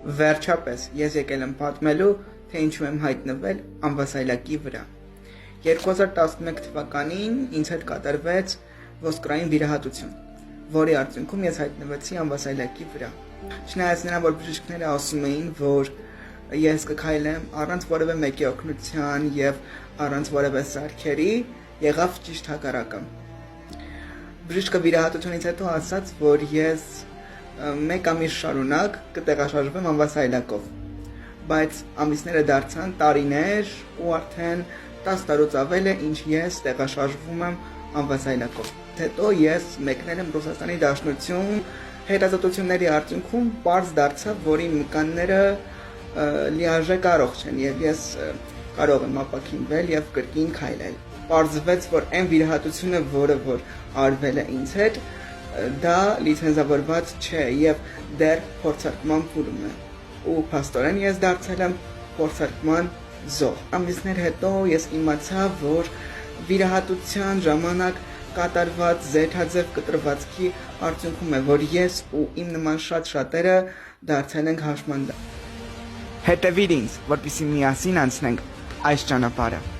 Վերջապես ես եկել եմ պատմելու, թե ինչու եմ հայտնվել ամբասայլակի վրա։ 2011 թվականին ինձ հետ կատարվեց ոսկրային վիրահատություն, որի արդյունքում ես հայտնվեցի ամբասայլակի վրա։ Չնայած նրան, որ բժիշկները ասում էին, որ ես կքայլեմ առանց որևէ մեկի օգնության եւ առանց որևէ սարքերի, եղավ ճիշտ հակառակը։ Բժիշկը վիրահատությունից հետո ասաց, որ ես մեկ ամիս շարունակ կտեղաշարժվեմ ամբասայլակով, բայց ամիսները դարձան տարիներ ու արդեն 10 տարուց ավել է ինչ ես տեղաշարժվում եմ ամբասայլակով։ Հետո ես մեկնել եմ Ռուսաստանի Դաշնություն, հետազոտությունների արդյունքում պարզ դարձավ, որ իմ մկանները լիարժեք առողջ չեն եւ ես կարող եմ ապաքինվել եւ կրկին քայլել։ Պարզվեց, որ այն վիրահատությունը, որը որ արվել է ինձ հետ, դա լիցենզավորված չէ եւ դեռ փորձարկման փուլում է։ Ու փաստորեն ես դարձել եմ փորձարկման զոհ։ Ամիսներ հետո ես իմացա, որ վիրահատության ժամանակ կատարված զեթաձև կտրվածքի արդյունքում է, որ ես ու իմ նման շատերը դարձել ենք հաշմանդամ։ Հետևիր ինձ, որպեսզի միասին անցնենք այս ճանապարհը։